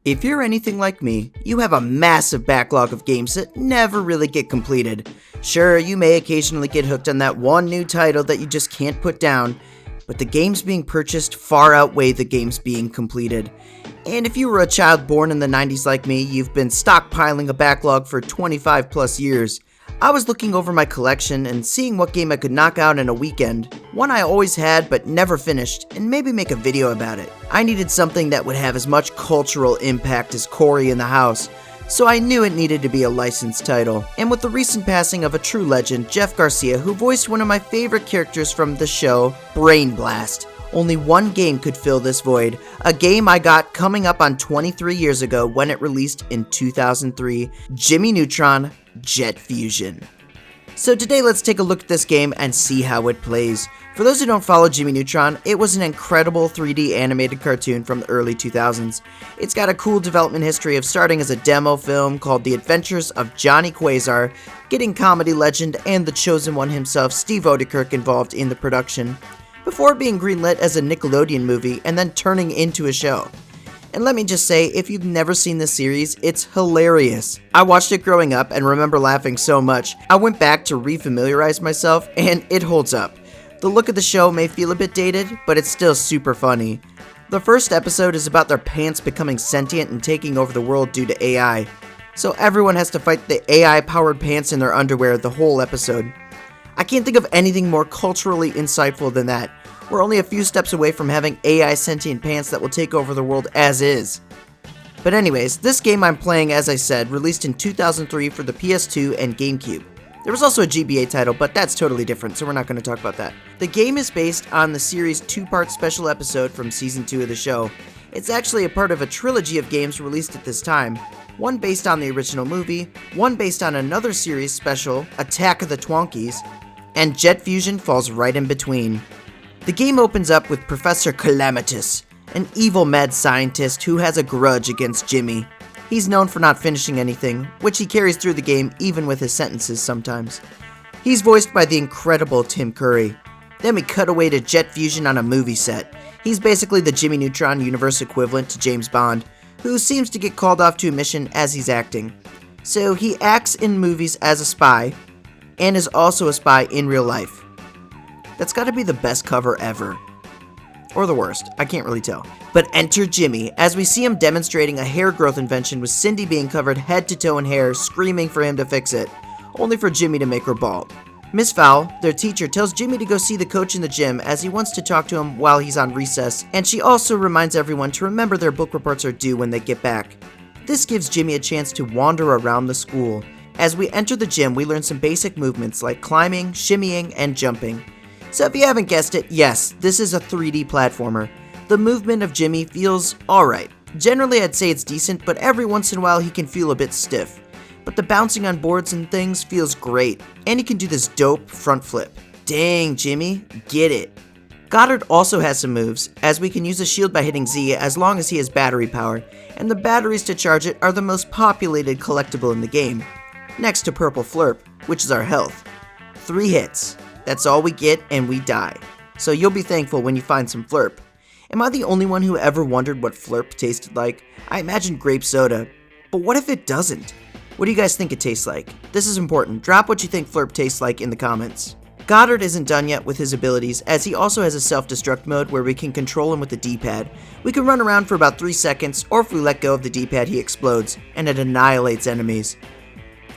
If you're anything like me, you have a massive backlog of games that never really get completed. Sure, you may occasionally get hooked on that one new title that you just can't put down, but the games being purchased far outweigh the games being completed. And if you were a child born in the 90s like me, you've been stockpiling a backlog for 25 plus years. I was looking over my collection and seeing what game I could knock out in a weekend, one I always had but never finished, and maybe make a video about it. I needed something that would have as much cultural impact as Cory in the House, so I knew it needed to be a licensed title. And with the recent passing of a true legend, Jeff Garcia, who voiced one of my favorite characters from the show, Brain Blast, only one game could fill this void, a game I got coming up on 23 years ago when it released in 2003, Jimmy Neutron Jet Fusion. So today let's take a look at this game and see how it plays. For those who don't follow Jimmy Neutron, it was an incredible 3D animated cartoon from the early 2000s. It's got a cool development history of starting as a demo film called The Adventures of Johnny Quasar, getting comedy legend and the chosen one himself, Steve Odekirk, involved in the production, before being greenlit as a Nickelodeon movie and then turning into a show. And let me just say, if you've never seen this series, it's hilarious. I watched it growing up and remember laughing so much, I went back to refamiliarize myself, and it holds up. The look of the show may feel a bit dated, but it's still super funny. The first episode is about their pants becoming sentient and taking over the world due to AI. So everyone has to fight the AI-powered pants in their underwear the whole episode. I can't think of anything more culturally insightful than that. We're only a few steps away from having AI sentient pants that will take over the world as is. But anyways, this game I'm playing, as I said, released in 2003 for the PS2 and Gamecube. There was also a GBA title, but that's totally different, so we're not going to talk about that. The game is based on the series' two-part special episode from Season 2 of the show. It's actually a part of a trilogy of games released at this time. One based on the original movie, one based on another series special, Attack of the Twonkies, and Jet Fusion falls right in between. The game opens up with Professor Calamitous, an evil mad scientist who has a grudge against Jimmy. He's known for not finishing anything, which he carries through the game even with his sentences sometimes. He's voiced by the incredible Tim Curry. Then we cut away to Jet Fusion on a movie set. He's basically the Jimmy Neutron universe equivalent to James Bond, who seems to get called off to a mission as he's acting. So he acts in movies as a spy, and is also a spy in real life. That's gotta be the best cover ever. Or the worst, I can't really tell. But enter Jimmy, as we see him demonstrating a hair growth invention with Cindy being covered head to toe in hair, screaming for him to fix it, only for Jimmy to make her bald. Miss Fowl, their teacher, tells Jimmy to go see the coach in the gym as he wants to talk to him while he's on recess, and she also reminds everyone to remember their book reports are due when they get back. This gives Jimmy a chance to wander around the school. As we enter the gym, we learn some basic movements like climbing, shimmying, and jumping. So if you haven't guessed it, yes, this is a 3D platformer. The movement of Jimmy feels alright. Generally I'd say it's decent, but every once in a while he can feel a bit stiff. But the bouncing on boards and things feels great, and he can do this dope front flip. Dang, Jimmy, get it. Goddard also has some moves, as we can use a shield by hitting Z as long as he has battery power, and the batteries to charge it are the most populated collectible in the game. Next to Purple Flurp, which is our health. 3 hits. That's all we get and we die. So you'll be thankful when you find some Flurp. Am I the only one who ever wondered what Flurp tasted like? I imagine grape soda. But what if it doesn't? What do you guys think it tastes like? This is important. Drop what you think Flurp tastes like in the comments. Goddard isn't done yet with his abilities, as he also has a self-destruct mode where we can control him with the D-pad. We can run around for about 3 seconds, or if we let go of the D-pad he explodes, and it annihilates enemies.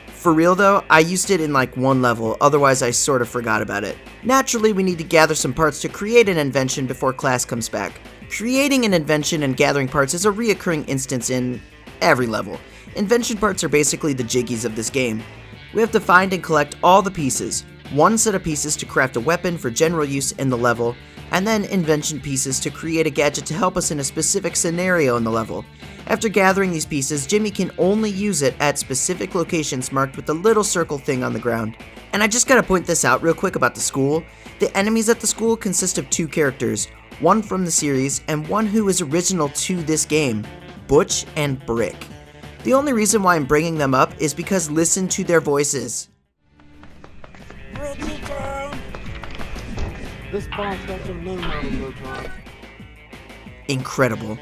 For real though, I used it in like 1 level, otherwise I sort of forgot about it. Naturally, we need to gather some parts to create an invention before class comes back. Creating an invention and gathering parts is a reoccurring instance in every level. Invention parts are basically the jiggies of this game. We have to find and collect all the pieces. 1 set of pieces to craft a weapon for general use in the level, and then invention pieces to create a gadget to help us in a specific scenario in the level. After gathering these pieces, Jimmy can only use it at specific locations marked with the little circle thing on the ground. And I just gotta point this out real quick about the school. The enemies at the school consist of 2 characters, one from the series and one who is original to this game, Butch and Brick. The only reason why I'm bringing them up is because listen to their voices. This bomb's got your name on it, Neutron. Incredible.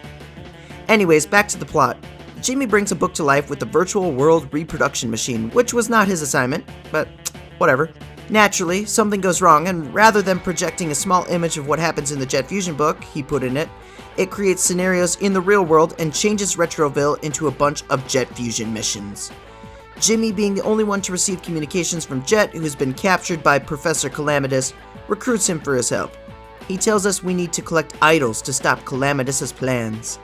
Anyways, back to the plot. Jimmy brings a book to life with the virtual world reproduction machine, which was not his assignment, but whatever. Naturally, something goes wrong, and rather than projecting a small image of what happens in the Jet Fusion book he put in it, it creates scenarios in the real world and changes Retroville into a bunch of Jet Fusion missions. Jimmy, being the only one to receive communications from Jet, who has been captured by Professor Calamitous, recruits him for his help. He tells us we need to collect idols to stop Calamitous' plans.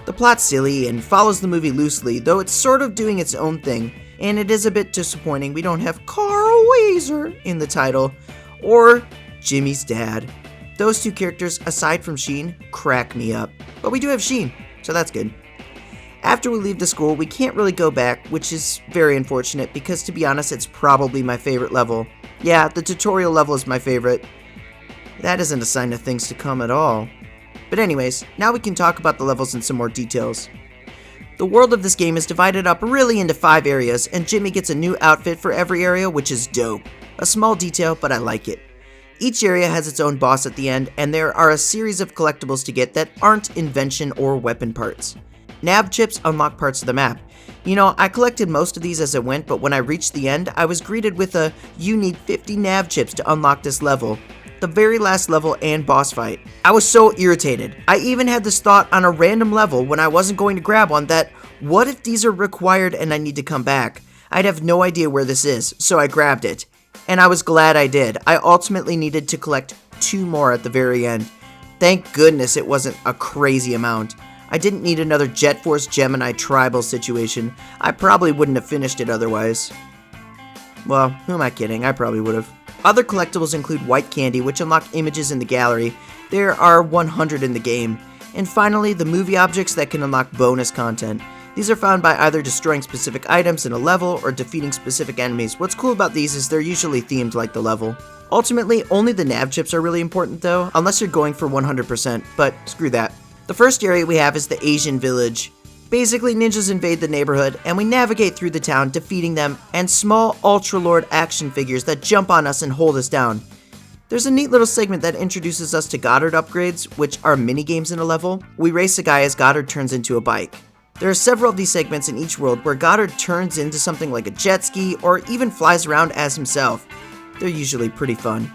The plot's silly and follows the movie loosely, though it's sort of doing its own thing, and it is a bit disappointing we don't have Carl Weezer in the title, or Jimmy's dad. Those two characters, aside from Sheen, crack me up. But we do have Sheen, so that's good. After we leave the school, we can't really go back, which is very unfortunate because, to be honest, it's probably my favorite level. Yeah, the tutorial level is my favorite. That isn't a sign of things to come at all. But anyways, now we can talk about the levels in some more details. The world of this game is divided up really into 5 areas, and Jimmy gets a new outfit for every area, which is dope. A small detail, but I like it. Each area has its own boss at the end, and there are a series of collectibles to get that aren't invention or weapon parts. Nav chips unlock parts of the map. You know, I collected most of these as I went, but when I reached the end, I was greeted with a, "You need 50 nav chips to unlock this level." The very last level and boss fight. I was so irritated. I even had this thought on a random level when I wasn't going to grab one that, what if these are required and I need to come back? I'd have no idea where this is, so I grabbed it. And I was glad I did. I ultimately needed to collect 2 more at the very end. Thank goodness it wasn't a crazy amount. I didn't need another Jet Force Gemini tribal situation. I probably wouldn't have finished it otherwise. Well, who am I kidding? I probably would have. Other collectibles include white candy, which unlock images in the gallery. There are 100 in the game. And finally, the movie objects that can unlock bonus content. These are found by either destroying specific items in a level or defeating specific enemies. What's cool about these is they're usually themed like the level. Ultimately, only the nav chips are really important though, unless you're going for 100%, but screw that. The first area we have is the Asian village. Basically, ninjas invade the neighborhood, and we navigate through the town, defeating them, and small Ultra Lord action figures that jump on us and hold us down. There's a neat little segment that introduces us to Goddard upgrades, which are mini-games in a level. We race a guy as Goddard turns into a bike. There are several of these segments in each world where Goddard turns into something like a jet ski, or even flies around as himself. They're usually pretty fun.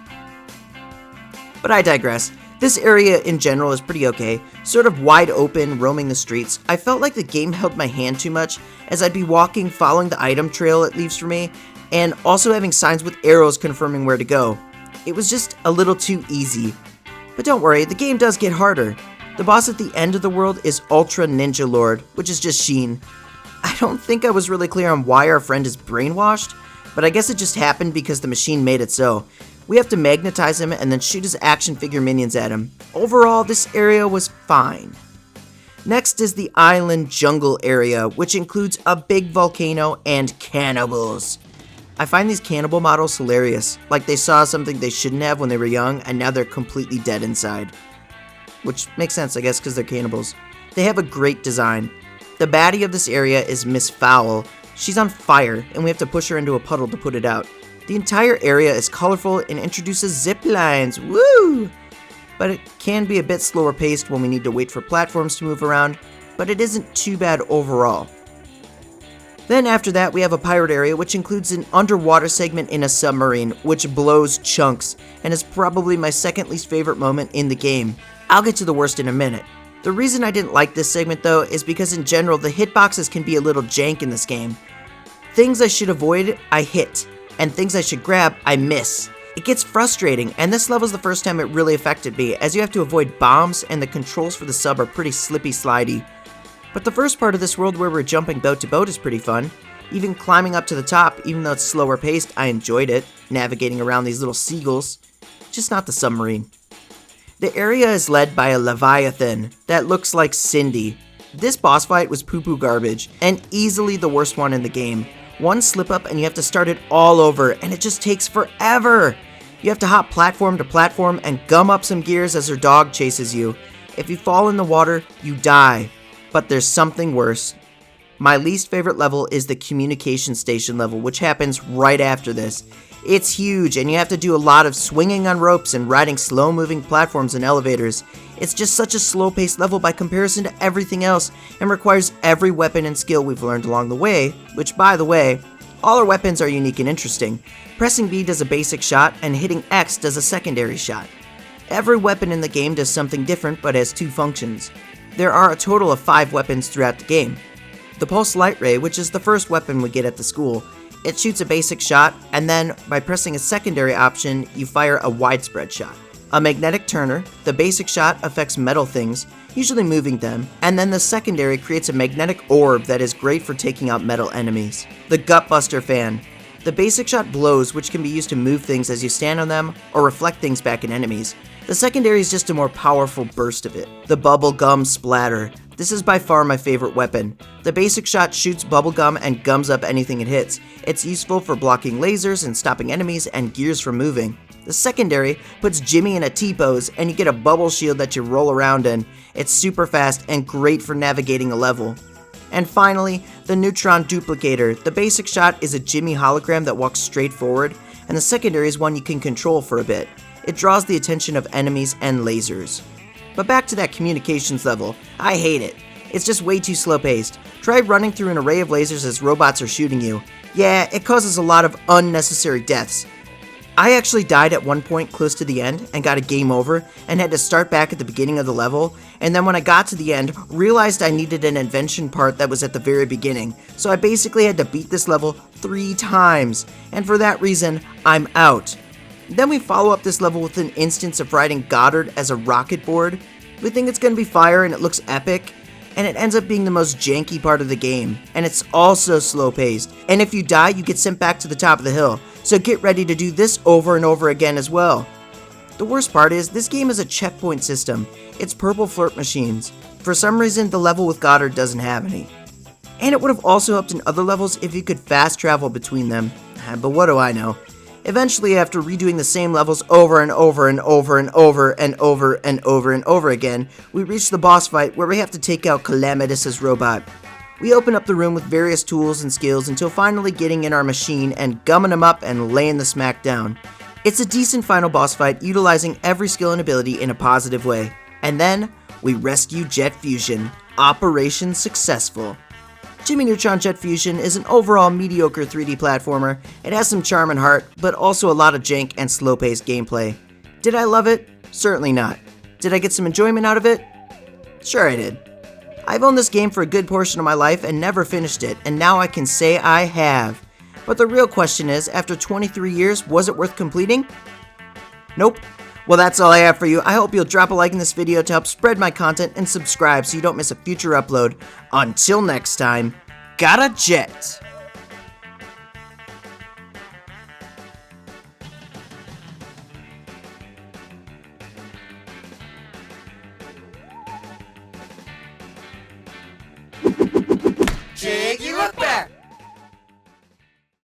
But I digress. This area in general is pretty okay, sort of wide open, roaming the streets. I felt like the game held my hand too much, as I'd be walking following the item trail it leaves for me, and also having signs with arrows confirming where to go. It was just a little too easy. But don't worry, the game does get harder. The boss at the end of the world is Ultra Ninja Lord, which is just Sheen. I don't think I was really clear on why our friend is brainwashed, but I guess it just happened because the machine made it so. We have to magnetize him and then shoot his action figure minions at him. Overall, this area was fine. Next is the island jungle area, which includes a big volcano and cannibals. I find these cannibal models hilarious, like they saw something they shouldn't have when they were young and now they're completely dead inside. Which makes sense, I guess, because they're cannibals. They have a great design. The baddie of this area is Miss Fowl. She's on fire, and we have to push her into a puddle to put it out. The entire area is colorful and introduces zip lines, woo! But it can be a bit slower paced when we need to wait for platforms to move around, but it isn't too bad overall. Then after that we have a pirate area, which includes an underwater segment in a submarine, which blows chunks, and is probably my second least favorite moment in the game. I'll get to the worst in a minute. The reason I didn't like this segment though is because in general the hitboxes can be a little jank in this game. Things I should avoid, I hit. And things I should grab, I miss. It gets frustrating, and this level's the first time it really affected me, as you have to avoid bombs, and the controls for the sub are pretty slippy slidey. But the first part of this world where we're jumping boat to boat is pretty fun. Even climbing up to the top, even though it's slower paced, I enjoyed it, navigating around these little seagulls. Just not the submarine. The area is led by a Leviathan that looks like Cindy. This boss fight was poo-poo garbage, and easily the worst one in the game. One slip up and you have to start it all over, and it just takes forever. You have to hop platform to platform and gum up some gears as her dog chases you. If you fall in the water, you die. But there's something worse. My least favorite level is the communication station level, which happens right after this. It's huge, and you have to do a lot of swinging on ropes and riding slow-moving platforms and elevators. It's just such a slow-paced level by comparison to everything else, and requires every weapon and skill we've learned along the way, which, by the way, all our weapons are unique and interesting. Pressing B does a basic shot, and hitting X does a secondary shot. Every weapon in the game does something different, but has 2 functions. There are a total of 5 weapons throughout the game. The Pulse Light Ray, which is the first weapon we get at the school, it shoots a basic shot, and then, by pressing a secondary option, you fire a widespread shot. A Magnetic Turner, the basic shot affects metal things, usually moving them, and then the secondary creates a magnetic orb that is great for taking out metal enemies. The Gutbuster Fan. The basic shot blows, which can be used to move things as you stand on them, or reflect things back at enemies. The secondary is just a more powerful burst of it. The Bubblegum Splatter. This is by far my favorite weapon. The basic shot shoots bubblegum and gums up anything it hits. It's useful for blocking lasers and stopping enemies and gears from moving. The secondary puts Jimmy in a T-pose and you get a bubble shield that you roll around in. It's super fast and great for navigating a level. And finally, the Neutron Duplicator. The basic shot is a Jimmy hologram that walks straight forward, and the secondary is one you can control for a bit. It draws the attention of enemies and lasers. But back to that communications level, I hate it. It's just way too slow-paced. Try running through an array of lasers as robots are shooting you. Yeah, it causes a lot of unnecessary deaths. I actually died at one point close to the end and got a game over and had to start back at the beginning of the level, and then when I got to the end, realized I needed an invention part that was at the very beginning, so I basically had to beat this level 3 times, and for that reason, I'm out. Then we follow up this level with an instance of riding Goddard as a rocket board. We think it's going to be fire and it looks epic, and it ends up being the most janky part of the game, and it's also slow-paced, and if you die, you get sent back to the top of the hill, so get ready to do this over and over again as well. The worst part is, this game is a checkpoint system. It's purple flirt machines. For some reason, the level with Goddard doesn't have any. And it would have also helped in other levels if you could fast travel between them, but what do I know? Eventually, after redoing the same levels over and over and over and over and over and over and over again, we reach the boss fight where we have to take out Calamitous' robot. We open up the room with various tools and skills until finally getting in our machine and gumming him up and laying the smack down. It's a decent final boss fight utilizing every skill and ability in a positive way. And then, we rescue Jet Fusion. Operation successful. Jimmy Neutron Jet Fusion is an overall mediocre 3D platformer. It has some charm and heart, but also a lot of jank and slow-paced gameplay. Did I love it? Certainly not. Did I get some enjoyment out of it? Sure I did. I've owned this game for a good portion of my life and never finished it, and now I can say I have. But the real question is, after 23 years, was it worth completing? Nope. Well, that's all I have for you. I hope you'll drop a like in this video to help spread my content and subscribe so you don't miss a future upload. Until next time, gotta jet!